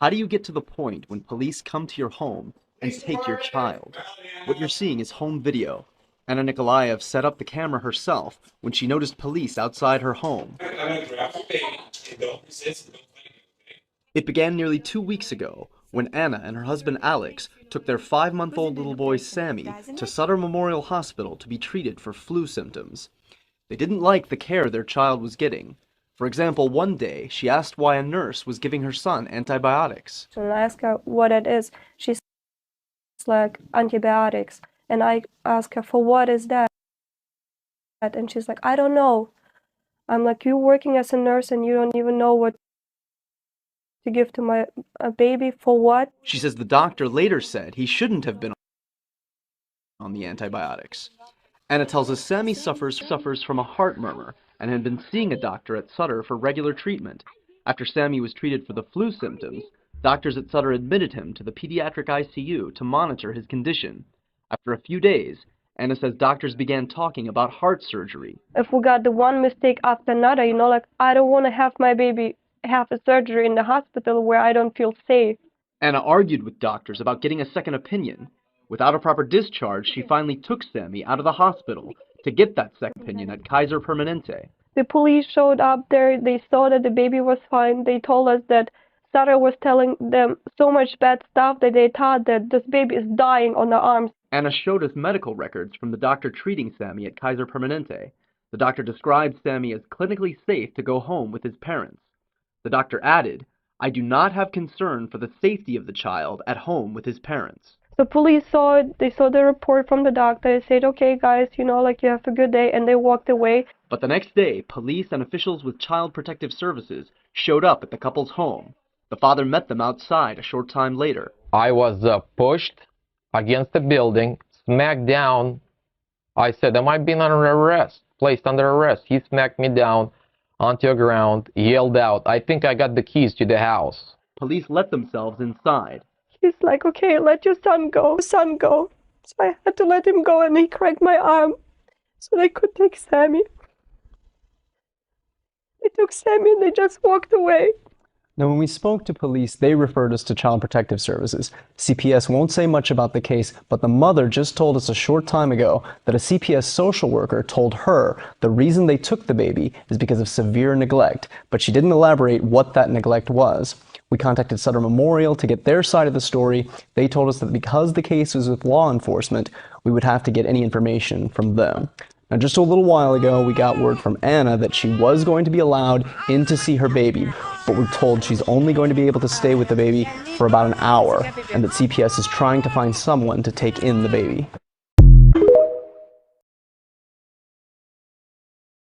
How do you get to the point when police come to your home and take your child? What you're seeing is home video. Anna Nikolaev set up the camera herself when she noticed police outside her home. It began nearly 2 weeks ago when Anna and her husband Alex took their 5-month-old little boy Sammy to Sutter Memorial Hospital to be treated for flu symptoms. They didn't like the care their child was getting. For example, one day, she asked why a nurse was giving her son antibiotics. And I asked her what it is. She said it's like antibiotics. And I asked her, for what is that? And she's like, I don't know. I'm like, you're working as a nurse and you don't even know what to give to my baby, for what? She says the doctor later said he shouldn't have been on the antibiotics. Anna tells us Sammy suffers from a heart murmur and had been seeing a doctor at Sutter for regular treatment. After Sammy was treated for the flu symptoms, doctors at Sutter admitted him to the pediatric ICU to monitor his condition. After a few days, Anna says doctors began talking about heart surgery. If we got the one mistake after another, like, I don't want to have my baby have a surgery in the hospital where I don't feel safe. Anna argued with doctors about getting a second opinion. Without a proper discharge, she finally took Sammy out of the hospital to get that second opinion at Kaiser Permanente. The police showed up there. They saw that the baby was fine. They told us that Sutter was telling them so much bad stuff that they thought that this baby is dying on their arms. Anna showed us medical records from the doctor treating Sammy at Kaiser Permanente. The doctor described Sammy as clinically safe to go home with his parents. The doctor added, I do not have concern for the safety of the child at home with his parents. The police saw it, they saw the report from the doctor, they said, okay guys, you have a good day, and they walked away. But the next day, police and officials with Child Protective Services showed up at the couple's home. The father met them outside a short time later. I was pushed against the building, smacked down. I said, am I being under arrest? Placed under arrest. He smacked me down onto the ground, yelled out, I think I got the keys to the house. Police let themselves inside. He's like, okay, let your son go, son go. So I had to let him go, and he cracked my arm so they could take Sammy. They took Sammy and they just walked away. Now, when we spoke to police, they referred us to Child Protective Services. CPS won't say much about the case, but the mother just told us a short time ago that a CPS social worker told her the reason they took the baby is because of severe neglect, but she didn't elaborate what that neglect was. We contacted Sutter Memorial to get their side of the story. They told us that because the case was with law enforcement, we would have to get any information from them. Now, just a little while ago, we got word from Anna that she was going to be allowed in to see her baby, but we're told she's only going to be able to stay with the baby for about an hour, and that CPS is trying to find someone to take in the baby.